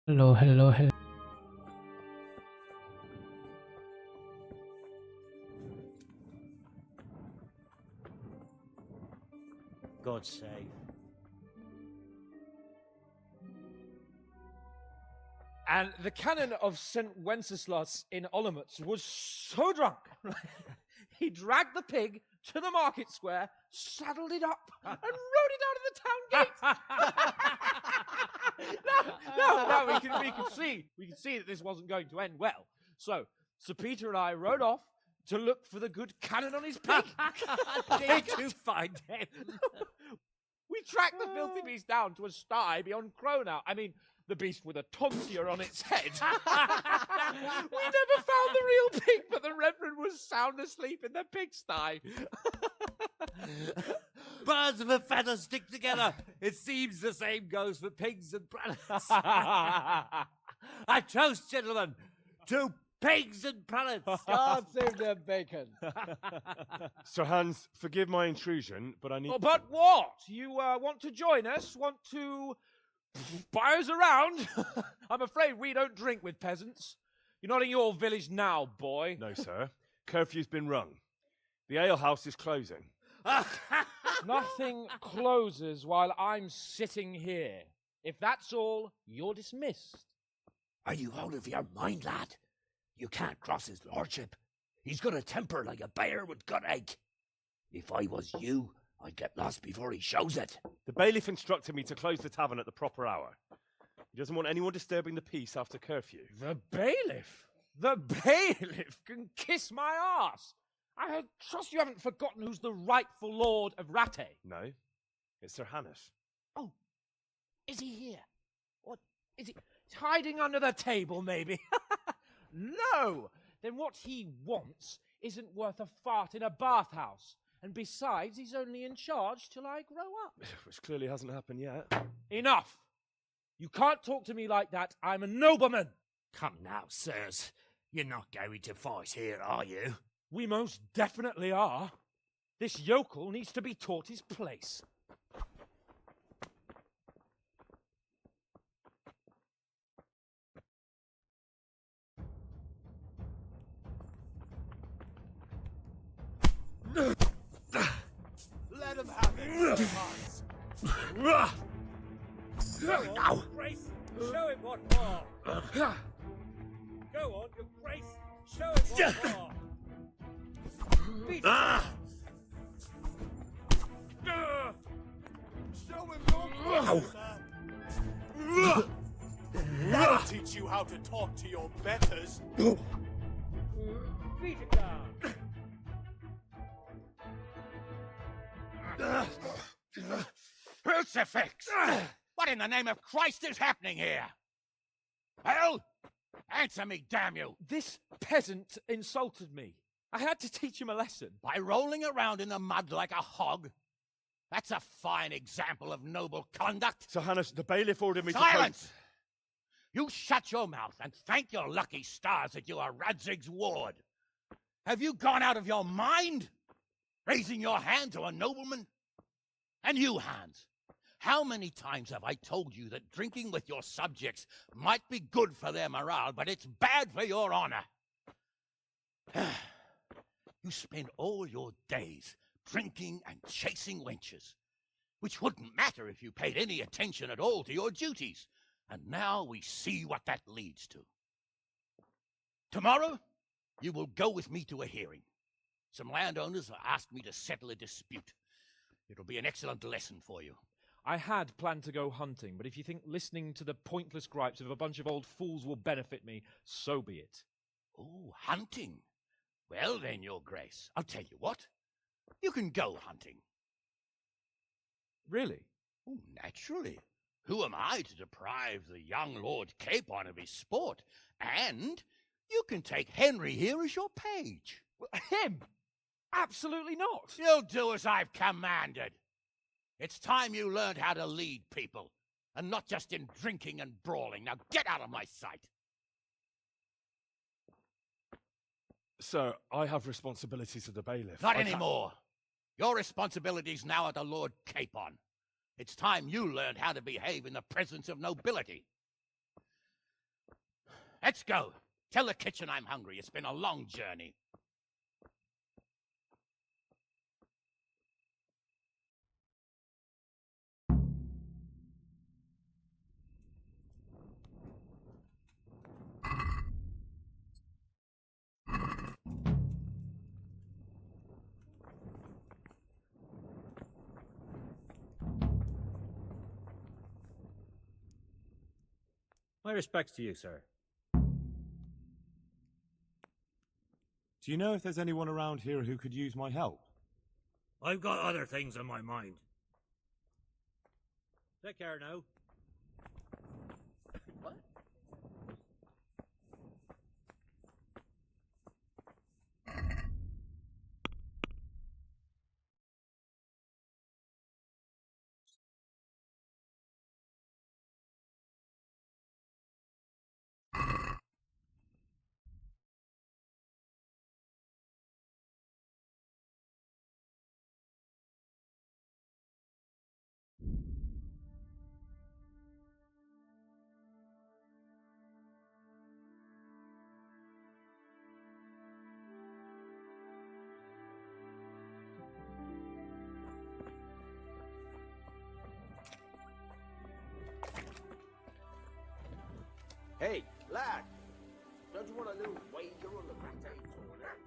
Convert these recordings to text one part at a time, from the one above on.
Hello, hello, hello. God save. And the canon of St. Wenceslas in Olomouc was so drunk, he dragged the pig to the market square, saddled it up, and rode it out of the town gate. No, we can see that this wasn't going to end well. So Sir Peter and I rode off to look for the good canon on his pig. Did you find him? We tracked the filthy beast down to a sty beyond Cronau. I mean, the beast with a tonsure on its head. We never found the real pig, but the Reverend was sound asleep in the pigsty. Birds of a feather stick together. It seems the same goes for pigs and prelates. I toast, gentlemen, to pigs and prelates. God save the bacon. Sir Hans, forgive my intrusion, but I need... Oh, but what? You want to join us? Want to buy us around? I'm afraid we don't drink with peasants. You're not in your village now, boy. No, sir. Curfew's been rung. The alehouse is closing. Nothing closes while I'm sitting here. If that's all, you're dismissed. Are you out of your mind, lad? You can't cross his lordship. He's got a temper like a bear with gut ache. If I was you, I'd get lost before he shows it. The bailiff instructed me to close the tavern at the proper hour. He doesn't want anyone disturbing the peace after curfew. The bailiff? The bailiff can kiss my arse. I trust you haven't forgotten who's the rightful lord of Rattay. No, it's Sir Hanush. Oh, is he here? What, is he hiding under the table, maybe? No! Then what he wants isn't worth a fart in a bathhouse. And besides, he's only in charge till I grow up. Which clearly hasn't happened yet. Enough! You can't talk to me like that. I'm a nobleman. Come now, sirs. You're not going to fight here, are you? We most definitely are. This yokel needs to be taught his place. Let him have it, Hans. Now. Grace, show him what more. Go on, your Grace, show him what more. Beat him. Show him your grace, sir. That'll teach you how to talk to your betters. Beat him down. Crucifix! What in the name of Christ is happening here? Well, answer me, damn you! This peasant insulted me. I had to teach him a lesson. By rolling around in the mud like a hog? That's a fine example of noble conduct. Sir Hanush, the bailiff ordered me Silence! You shut your mouth and thank your lucky stars that you are Radzig's ward. Have you gone out of your mind? Raising your hand to a nobleman? And you, Hans, how many times have I told you that drinking with your subjects might be good for their morale, but it's bad for your honor? You spend all your days drinking and chasing wenches, which wouldn't matter if you paid any attention at all to your duties. And now we see what that leads to. Tomorrow, you will go with me to a hearing. Some landowners have asked me to settle a dispute. It'll be an excellent lesson for you. I had planned to go hunting, but if you think listening to the pointless gripes of a bunch of old fools will benefit me, so be it. Oh, hunting. Well then, your grace, I'll tell you what. You can go hunting. Really? Oh, naturally. Who am I to deprive the young Lord Capon of his sport? And you can take Henry here as your page. Him? Absolutely not. You'll do as I've commanded. It's time you learned how to lead people, and not just in drinking and brawling. Now get out of my sight. Sir, I have responsibilities of the bailiff. Not anymore. Your responsibilities now are the Lord Capon. It's time you learned how to behave in the presence of nobility. Let's go. Tell the kitchen I'm hungry. It's been a long journey. My respects to you, sir. Do you know if there's anyone around here who could use my help? I've got other things on my mind. Take care now. Hey, lad! Don't you want a little wager on the Rattay tournament?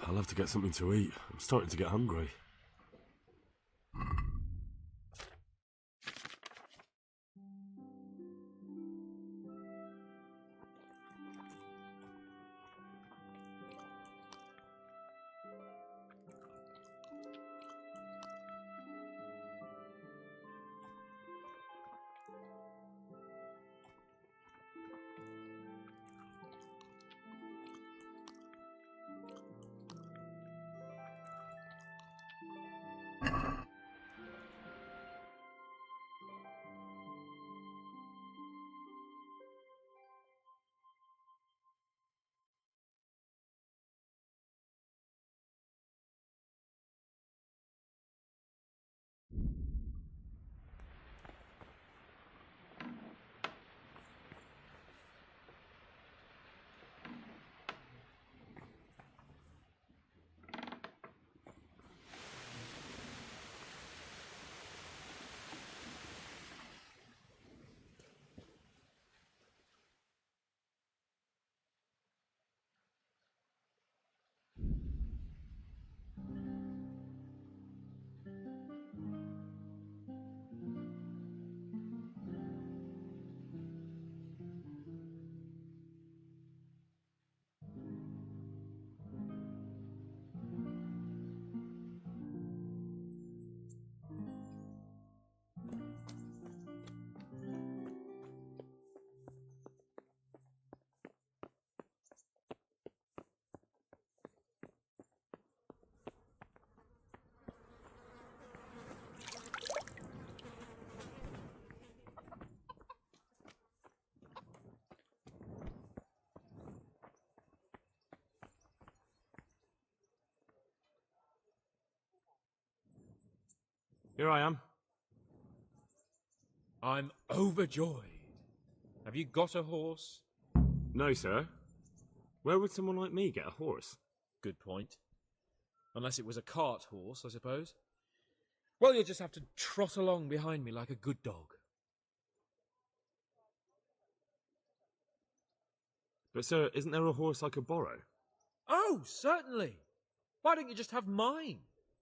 I'll have to get something to eat. I'm starting to get hungry. Here I am. I'm overjoyed. Have you got a horse? No, sir. Where would someone like me get a horse? Good point. Unless it was a cart horse, I suppose. Well, you'll just have to trot along behind me like a good dog. But, sir, isn't there a horse I could borrow? Oh, certainly. Why don't you just have mine?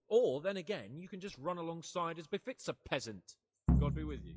Or, then again, you can just run alongside as befits a peasant. God be with you.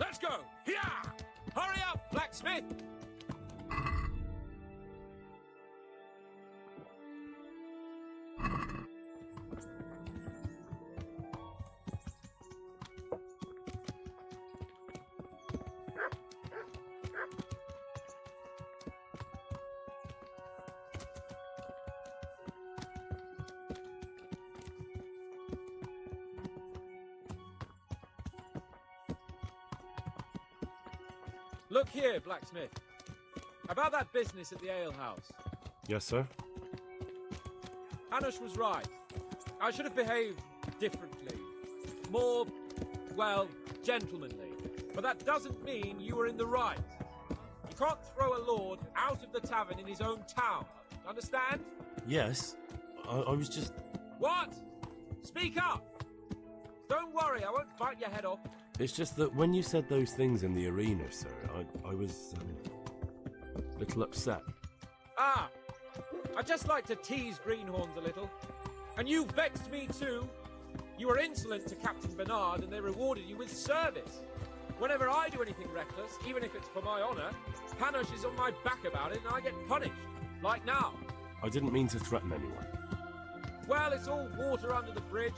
Let's go! Here! Hurry up, blacksmith! Look here, blacksmith. About that business at the alehouse. Yes, sir. Hanush was right. I should have behaved differently. More, well, gentlemanly. But that doesn't mean you were in the right. You can't throw a lord out of the tavern in his own town. Understand? Yes. I was just... What? Speak up! Don't worry, I won't bite your head off. It's just that when you said those things in the arena, sir, I was a little upset. Ah! I just like to tease greenhorns a little. And you vexed me too. You were insolent to Captain Bernard and they rewarded you with service. Whenever I do anything reckless, even if it's for my honour, Hanush is on my back about it and I get punished. Like now. I didn't mean to threaten anyone. Well, it's all water under the bridge.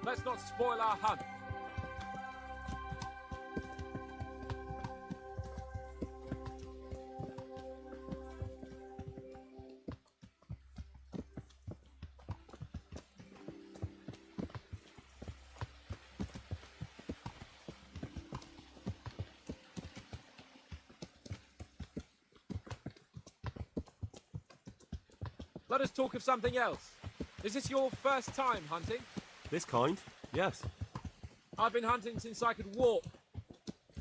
Let's not spoil our hunt. Let us talk of something else. Is this your first time hunting? This kind? Yes. I've been hunting since I could walk.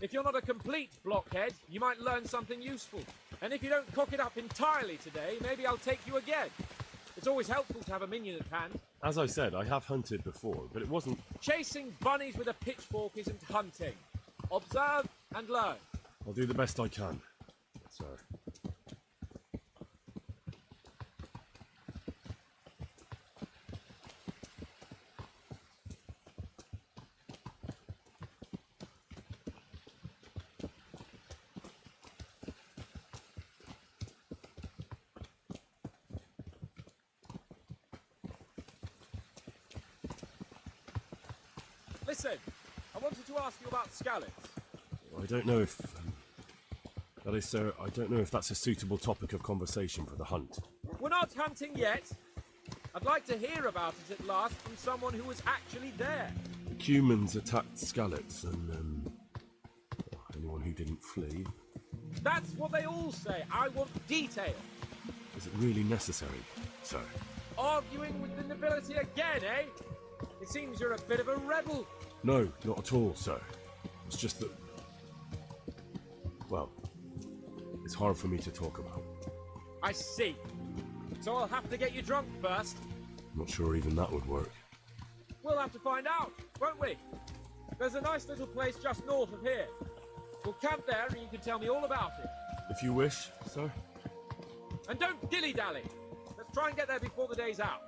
If you're not a complete blockhead, you might learn something useful. And if you don't cock it up entirely today, maybe I'll take you again. It's always helpful to have a minion at hand. As I said, I have hunted before, but it wasn't... Chasing bunnies with a pitchfork isn't hunting. Observe and learn. I'll do the best I can, sir. Listen, I wanted to ask you about scallops. I don't know if... that is, sir, I don't know if that's a suitable topic of conversation for the hunt. We're not hunting yet. I'd like to hear about it at last from someone who was actually there. The Cumans attacked Scallops and, anyone who didn't flee. That's what they all say. I want detail. Is it really necessary, sir? Arguing with the nobility again, eh? It seems you're a bit of a rebel. No, not at all, sir. It's just that... well, it's hard for me to talk about. I see. So I'll have to get you drunk first. I'm not sure even that would work. We'll have to find out, won't we? There's a nice little place just north of here. We'll camp there and you can tell me all about it. If you wish, sir. And don't dilly-dally. Let's try and get there before the day's out.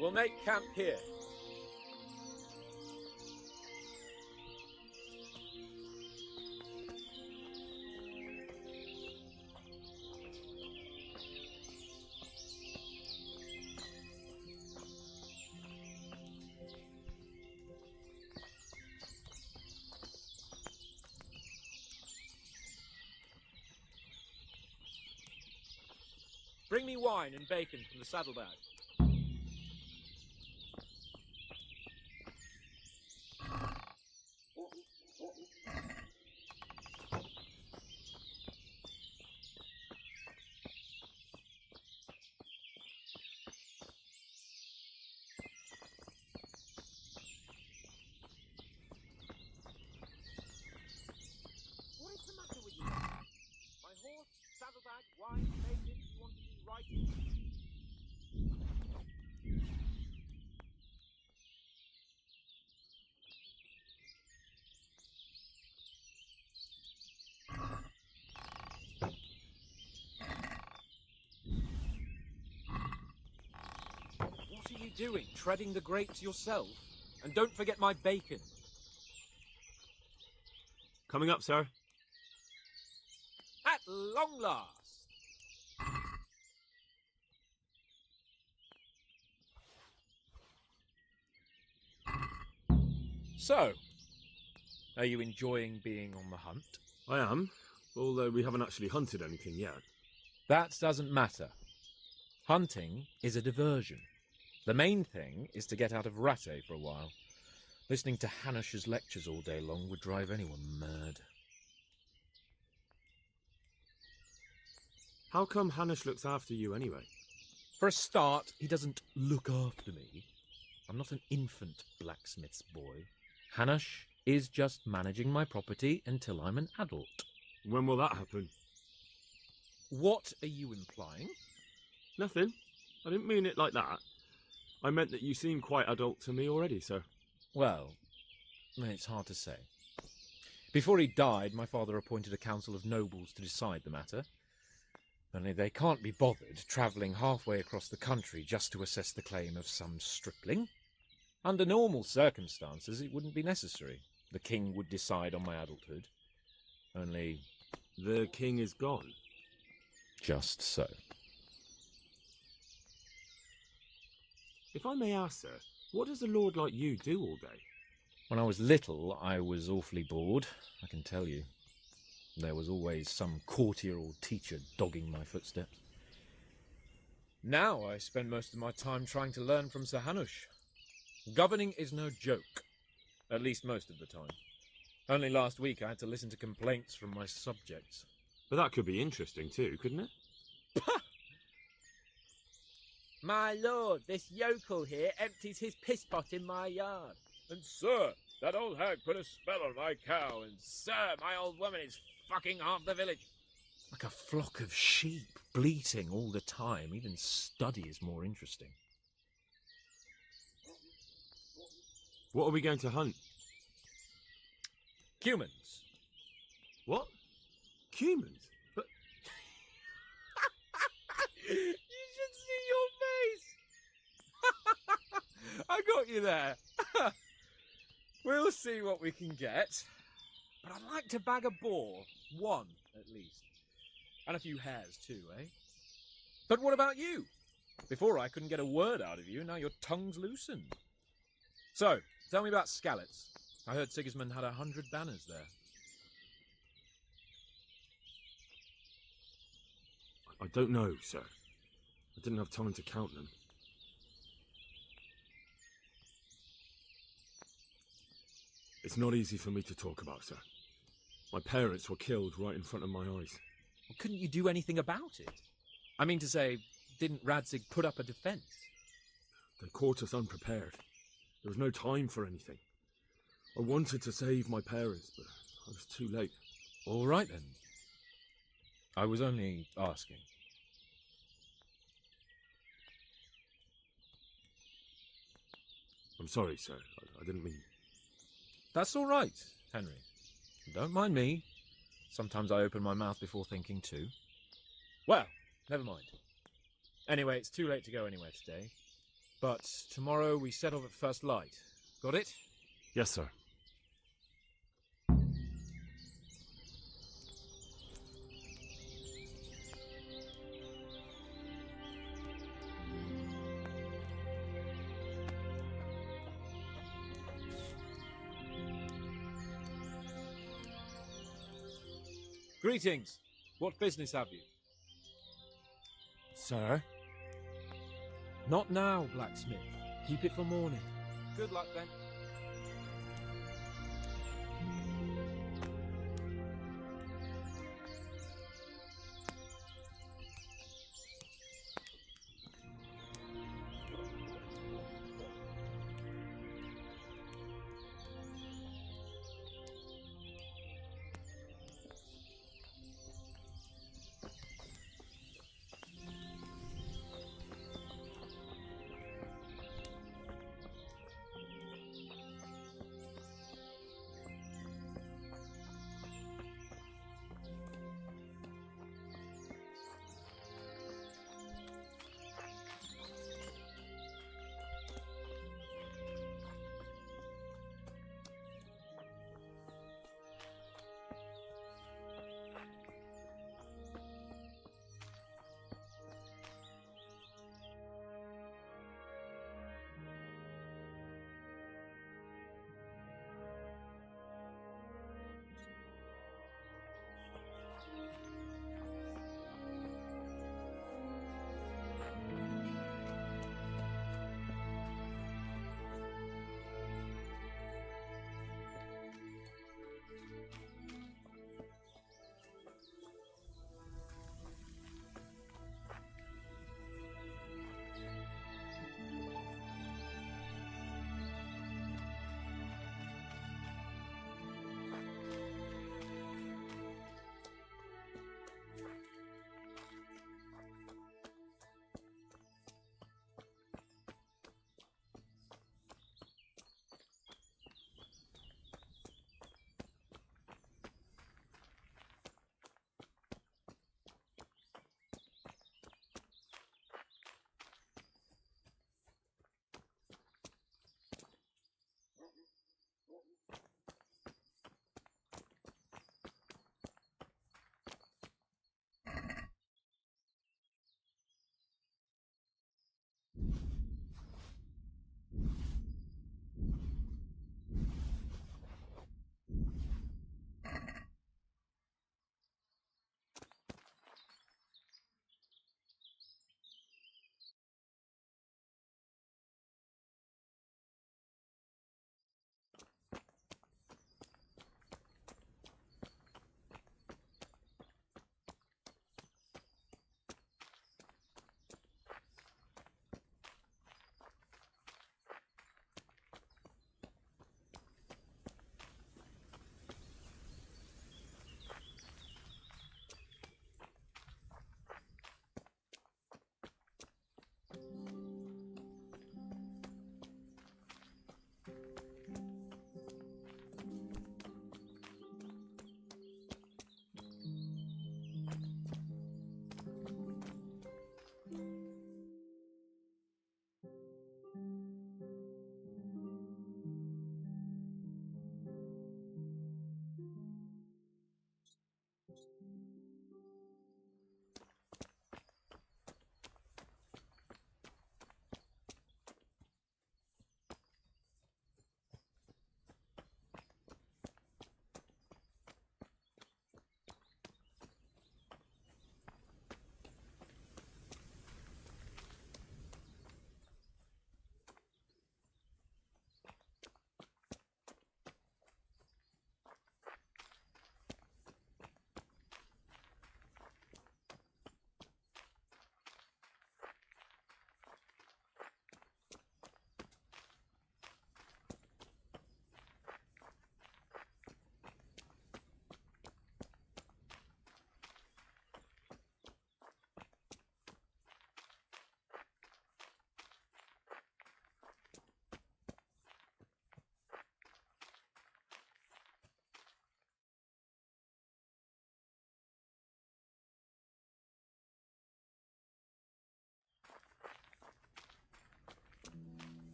We'll make camp here. Bring me wine and bacon from the saddlebag. What is the matter with you? My horse, saddlebag, wine, bacon, you want to be right? What are you doing? Treading the grapes yourself? And don't forget my bacon. Coming up, sir. At long last. So, are you enjoying being on the hunt? I am, although we haven't actually hunted anything yet. That doesn't matter. Hunting is a diversion. The main thing is to get out of Rattay for a while. Listening to Hanush's lectures all day long would drive anyone mad. How come Hanush looks after you anyway? For a start, he doesn't look after me. I'm not an infant blacksmith's boy. Hanush is just managing my property until I'm an adult. When will that happen? What are you implying? Nothing. I didn't mean it like that. I meant that you seem quite adult to me already, sir. Well, it's hard to say. Before he died, my father appointed a council of nobles to decide the matter. Only they can't be bothered travelling halfway across the country just to assess the claim of some stripling. Under normal circumstances, it wouldn't be necessary. The king would decide on my adulthood. Only... The king is gone. just so. If I may ask, sir, what does a lord like you do all day? When I was little, I was awfully bored, I can tell you. There was always some courtier or teacher dogging my footsteps. Now I spend most of my time trying to learn from Sir Hanush. Governing is no joke, at least most of the time. Only last week I had to listen to complaints from my subjects. But that could be interesting too, couldn't it? My lord, this yokel here empties his piss pot in my yard. And sir, that old hag put a spell on my cow, and Sir, my old woman is fucking half the village. like a flock of sheep, bleating all the time. Even study is more interesting. What are we going to hunt? Cumans. What? Cumans? But You should see your face! I got you there. We'll see what we can get. But I'd like to bag a boar. One, at least. And a few hares, too, eh? But what about you? Before I couldn't get a word out of you, now your tongue's loosened. So, tell me about Skalitz. I heard Sigismund had 100 banners there. I don't know, sir. I didn't have time to count them. It's not easy for me to talk about, sir. My parents were killed right in front of my eyes. Well, couldn't you do anything about it? I mean to say, didn't Radzig put up a defence? They caught us unprepared. There was no time for anything. I wanted to save my parents, but I was too late. All right, then. I was only asking. I'm sorry, sir. I didn't mean... That's all right, Henry. Don't mind me. Sometimes I open my mouth before thinking too. Well, never mind. Anyway, it's too late to go anywhere today. But tomorrow we set off at first light. Got it? Yes, sir. Greetings. What business have you? Sir? Not now, blacksmith. Keep it for morning. Good luck then.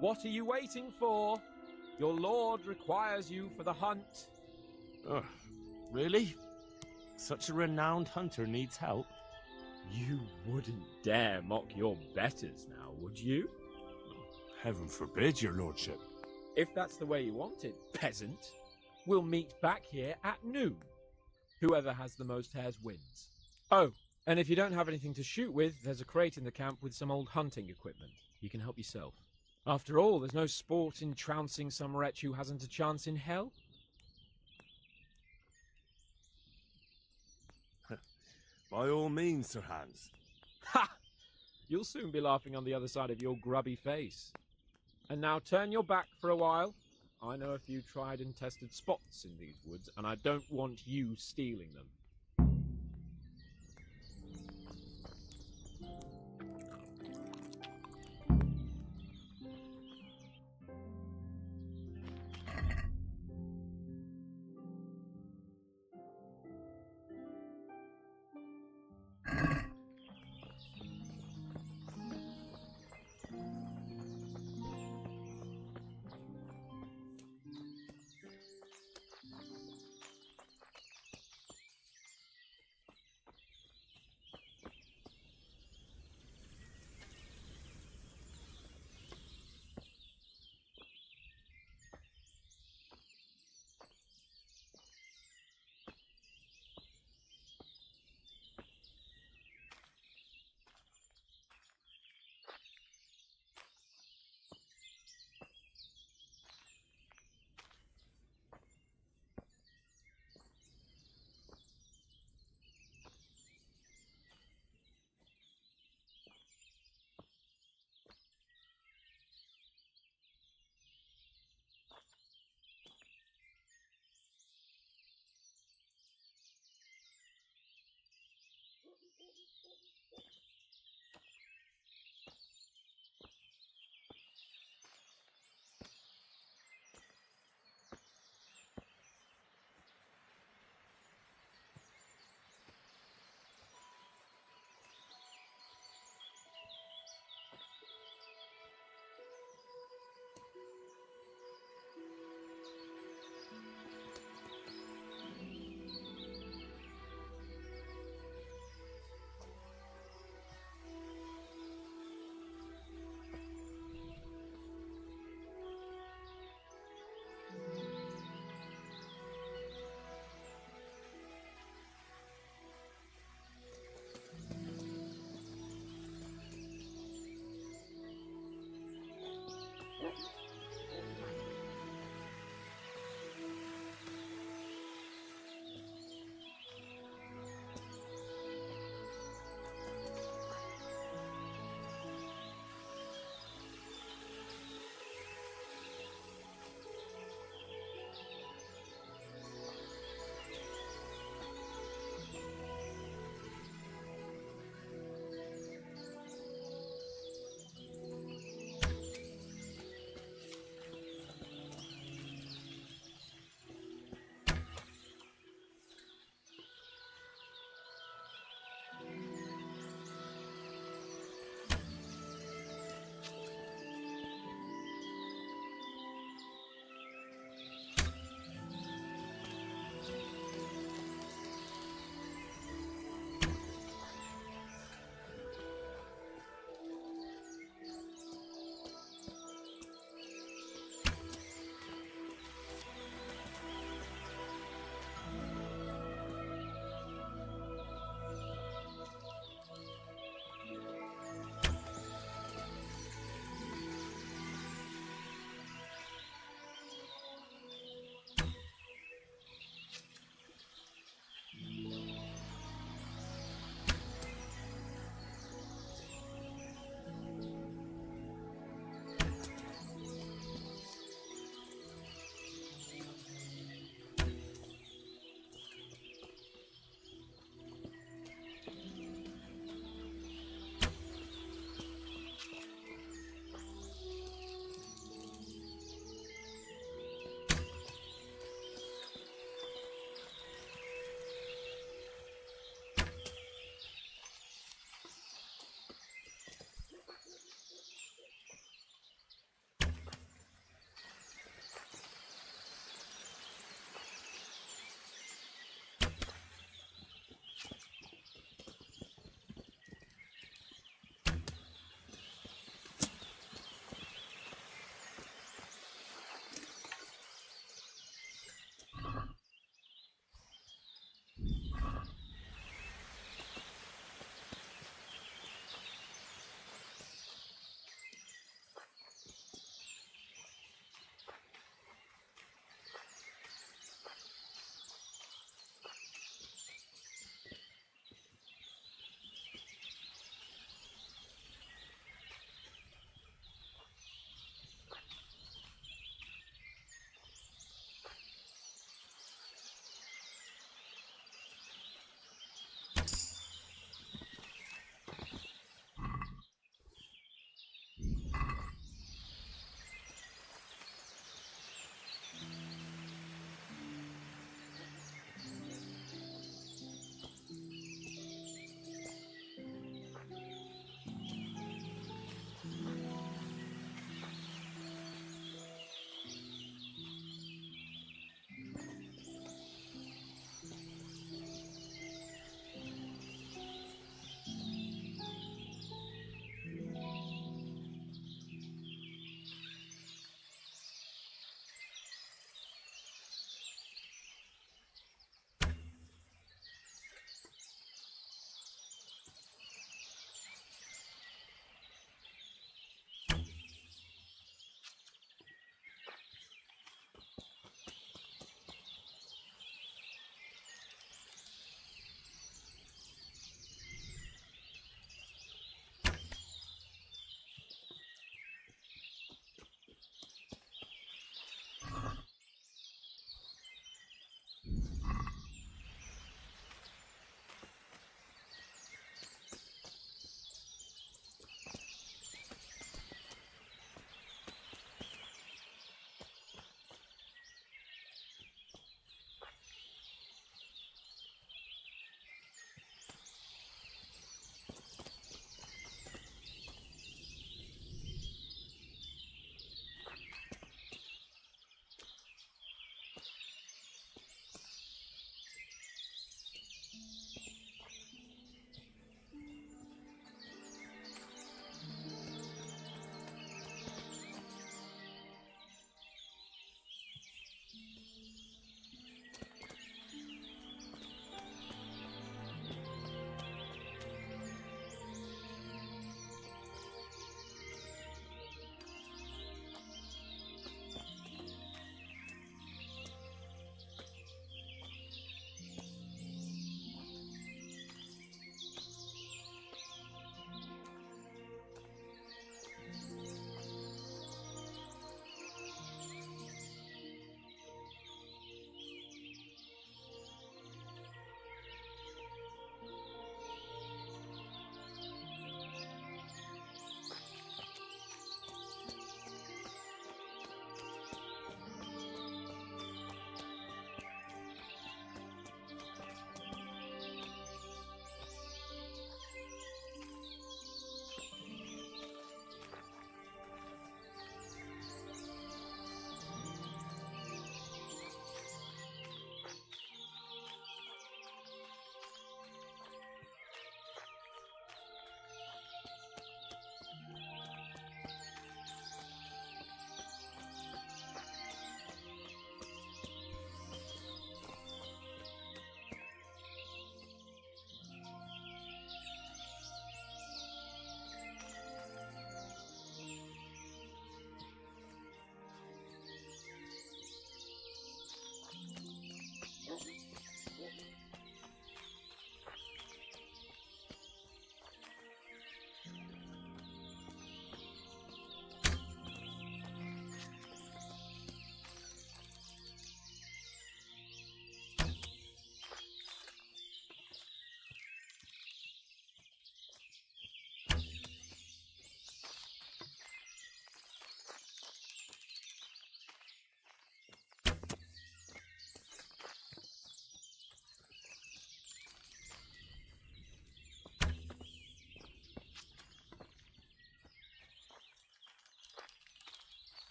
What are you waiting for? Your lord requires you for the hunt. Oh, really? Such a renowned hunter needs help? You wouldn't dare mock your betters now, would you? Heaven forbid, your lordship. If that's the way you want it, peasant, we'll meet back here at noon. Whoever has the most hares wins. Oh, and if you don't have anything to shoot with, there's a crate in the camp with some old hunting equipment. You can help yourself. After all, there's no sport in trouncing some wretch who hasn't a chance in hell. By all means, Sir Hans. Ha! You'll soon be laughing on the other side of your grubby face. And now turn your back for a while. I know a few tried and tested spots in these woods, and I don't want you stealing them.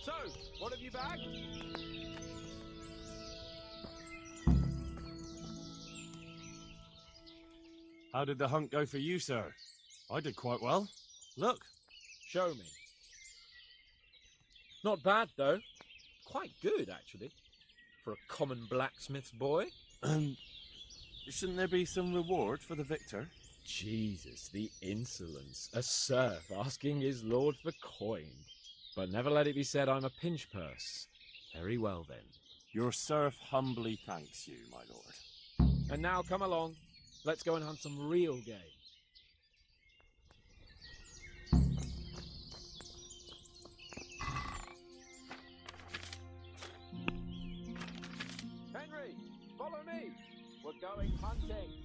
So, what have you bagged? How did the hunt go for you, sir? I did quite well. Look. Show me. Not bad, though. Quite good, actually. For a common blacksmith's boy. Shouldn't there be some reward for the victor? Jesus, the insolence. A serf asking his lord for coin. But never let it be said I'm a pinch purse. Very well, then. Your serf humbly thanks you, my lord. And now come along. Let's go and hunt some real game. Henry, follow me. We're going hunting.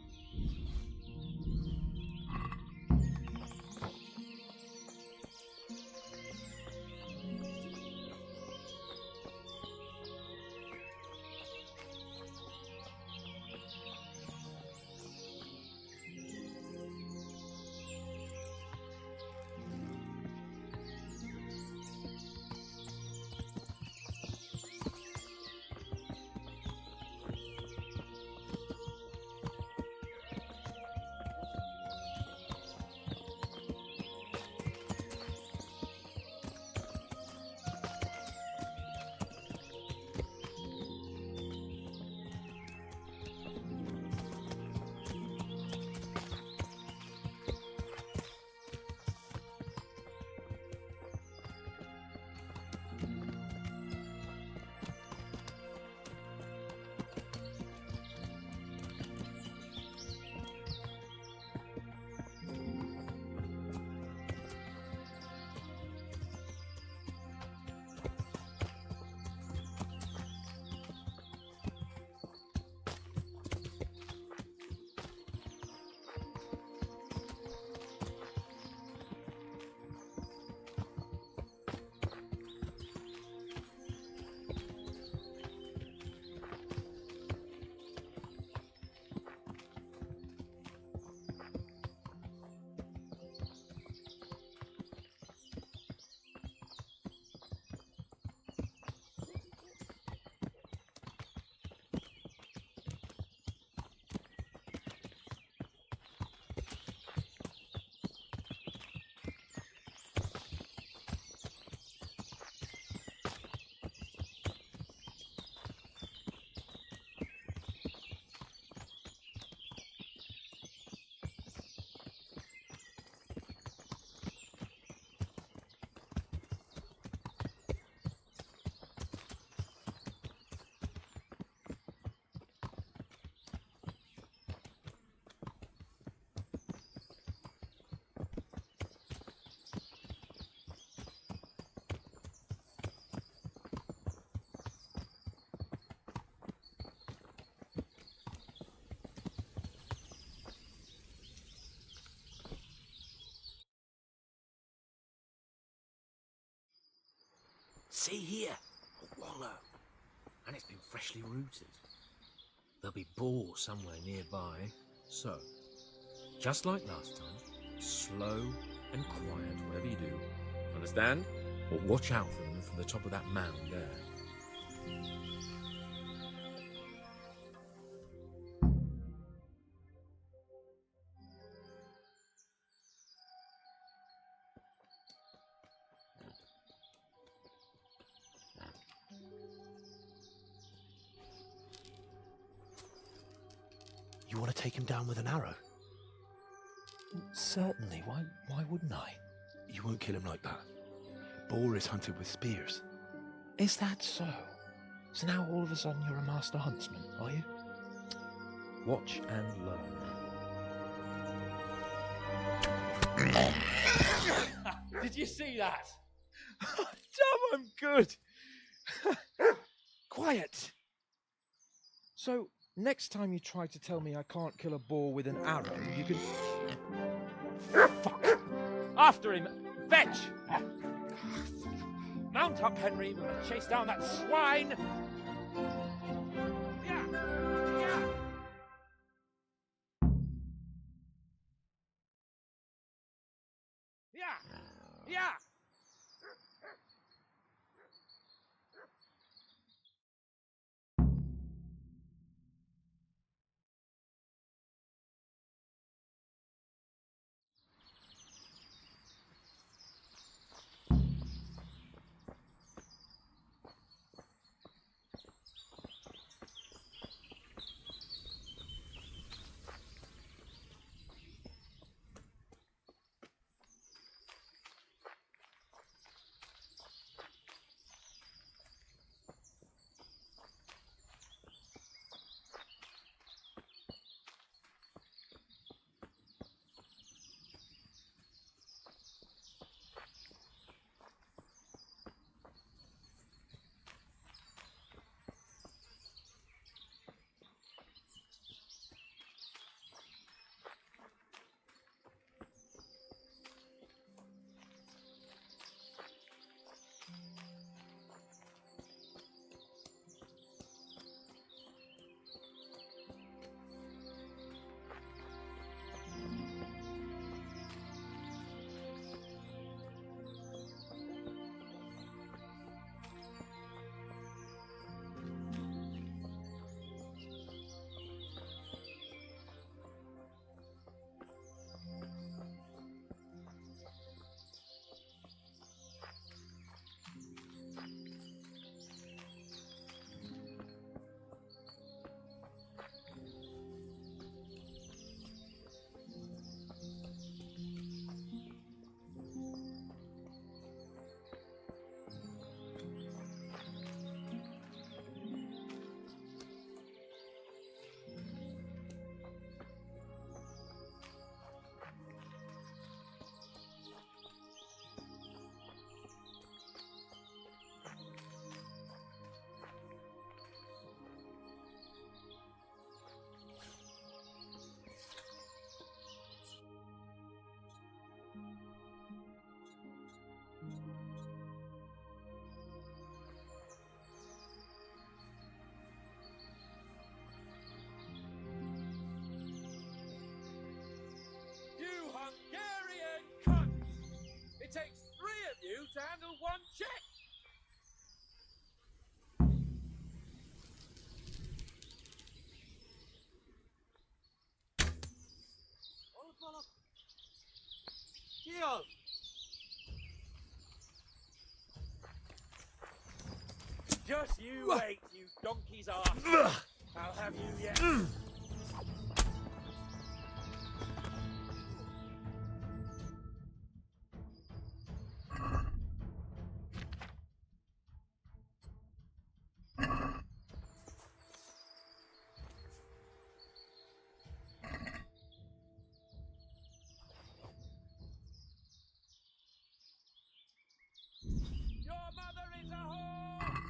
See here, a wallow, and it's been freshly rooted. There'll be boar somewhere nearby, so, just like last time, slow and quiet whatever you do. Understand? Or watch out for them from the top of that mound there. You want to take him down with an arrow? Certainly. Why wouldn't I? You won't kill him like that. Boar is hunted with spears. Is that so? So now all of a sudden you're a master huntsman, are you? Watch and learn. Did you see that? Damn, I'm good. Quiet. So, next time you try to tell me I can't kill a boar with an arrow, you can... Fuck! After him! Fetch! Mount up, Henry. We're going to chase down that swine! Yeah! Yeah! Yeah! Yeah! to handle one check. Just you wait, you donkey's arse. I'll have you yet. Your mother is a whore!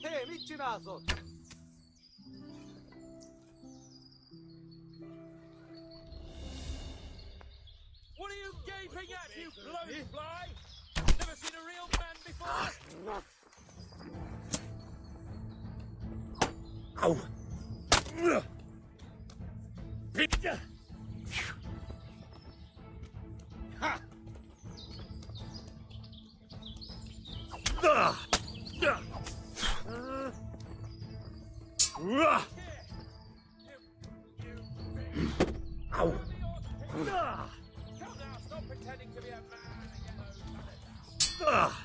Hey, Michirazo! What are you gaping at, you blowfly? Never seen a real man before? Ow! Ha! Ow! Come now, stop pretending to be a man and get those others out.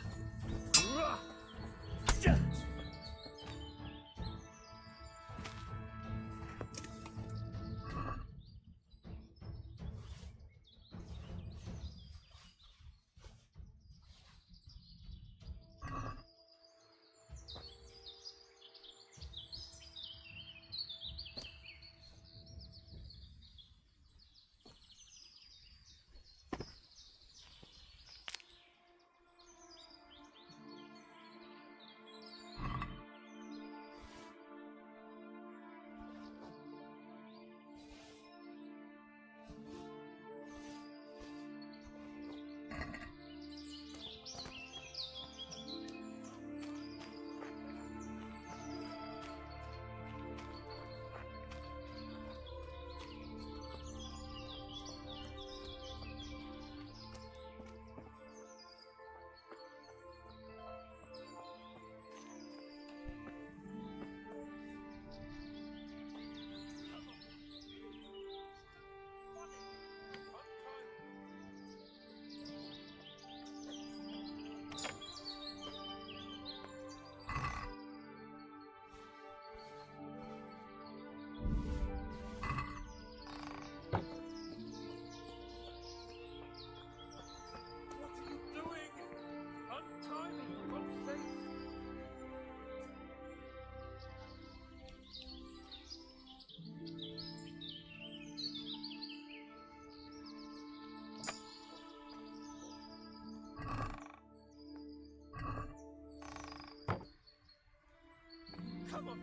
Come on,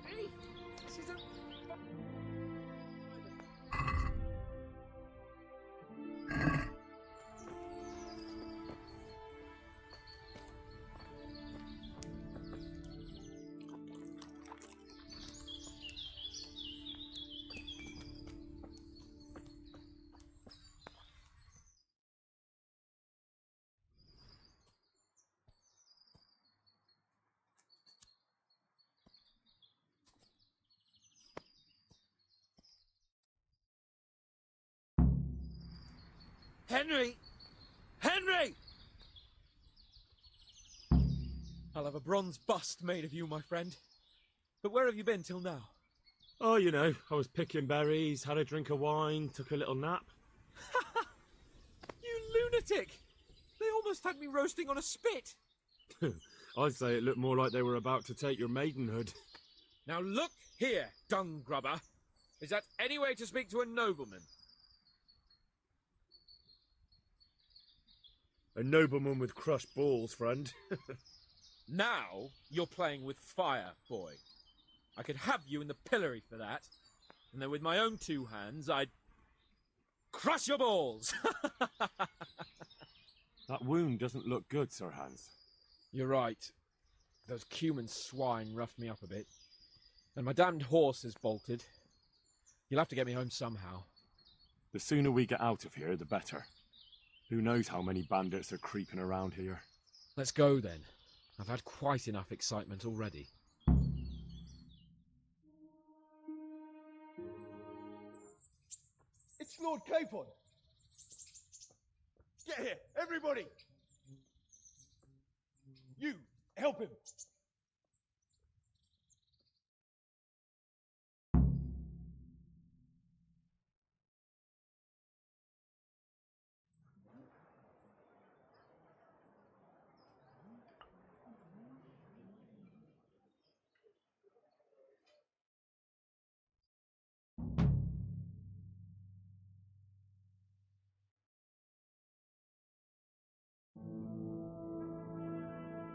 baby. This isn't... Henry! Henry! I'll have a bronze bust made of you, my friend. But where have you been till now? Oh, you know, I was picking berries, had a drink of wine, took a little nap. You lunatic! They almost had me roasting on a spit. I'd say it looked more like they were about to take your maidenhood. Now look here, dung grubber. Is that any way to speak to a nobleman? A nobleman with crushed balls, friend. Now you're playing with fire, boy. I could have you in the pillory for that. And then with my own two hands, I'd crush your balls. That wound doesn't look good, Sir Hans. You're right. Those Cuman swine roughed me up a bit. And my damned horse is bolted. You'll have to get me home somehow. The sooner we get out of here, the better. Who knows how many bandits are creeping around here. Let's go then. I've had quite enough excitement already. It's Lord Capon. Get here, everybody. You, help him.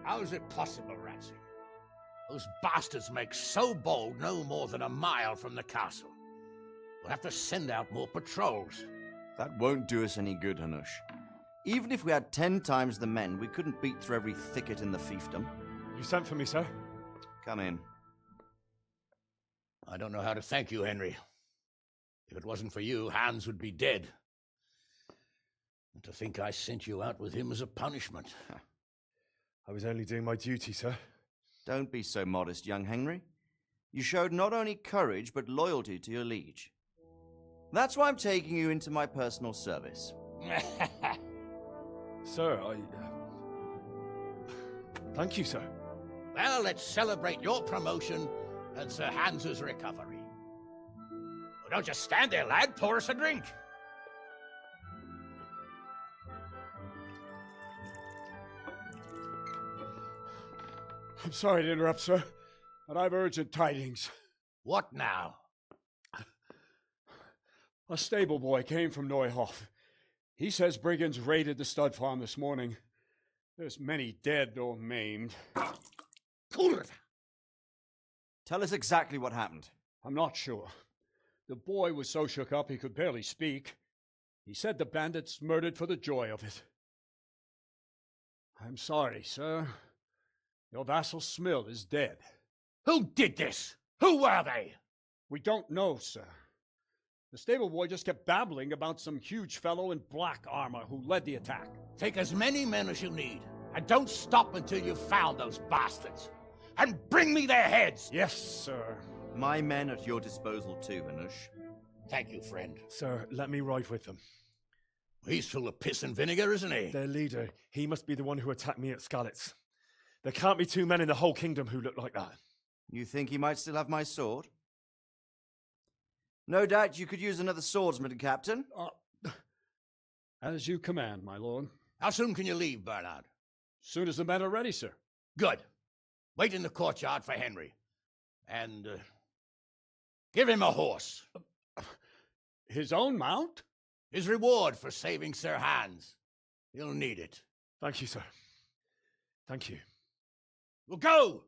How is it possible, Rattay? Those bastards make so bold no more than a mile from the castle. We'll have to send out more patrols. That won't do us any good, Hanush. Even if we had 10 times the men, we couldn't beat through every thicket in the fiefdom. You sent for me, sir? Come in. I don't know how to thank you, Henry. If it wasn't for you, Hans would be dead. And to think I sent you out with him as a punishment. I was only doing my duty, sir. Don't be so modest, young Henry. You showed not only courage, but loyalty to your liege. That's why I'm taking you into my personal service. Sir, thank you, sir. Well, let's celebrate your promotion and Sir Hans's recovery. Well, don't just stand there, lad. Pour us a drink. I'm sorry to interrupt, sir, but I've urgent tidings. What now? A stable boy came from Neuhof. He says brigands raided the stud farm this morning. There's many dead or maimed. Tell us exactly what happened. I'm not sure. The boy was so shook up he could barely speak. He said the bandits murdered for the joy of it. I'm sorry, sir. Your vassal Smil is dead. Who did this? Who were they? We don't know, sir. The stable boy just kept babbling about some huge fellow in black armor who led the attack. Take as many men as you need, and don't stop until you've found those bastards. And bring me their heads! Yes, sir. My men at your disposal too, Hanush. Thank you, friend. Sir, let me ride with them. He's full of piss and vinegar, isn't he? Their leader, he must be the one who attacked me at Skalitz. There can't be 2 men in the whole kingdom who look like that. You think he might still have my sword? No doubt you could use another swordsman, Captain. As you command, my lord. How soon can you leave, Bernard? Soon as the men are ready, sir. Good. Wait in the courtyard for Henry. And give him a horse. His own mount? His reward for saving Sir Hans. He'll need it. Thank you, sir. Thank you. Well, go!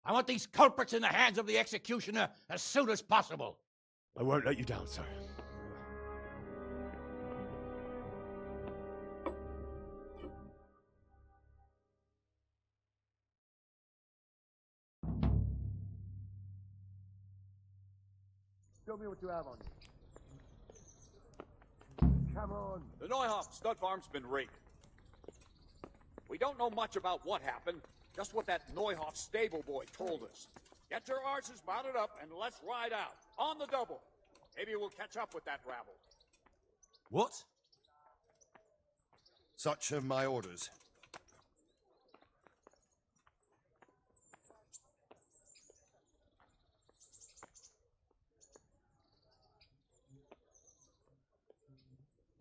I want these culprits in the hands of the executioner as soon as possible. I won't let you down, sir. Show me what you have on you. Come on. The Neuhof stud farm's been raided. We don't know much about what happened, just what that Neuhof stable boy told us. Get your horses mounted up and let's ride out, on the double. Maybe we'll catch up with that rabble. What? Such are my orders.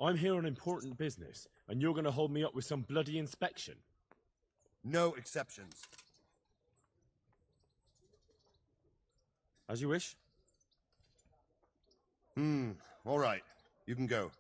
I'm here on important business, and you're going to hold me up with some bloody inspection. No exceptions. As you wish. All right. You can go.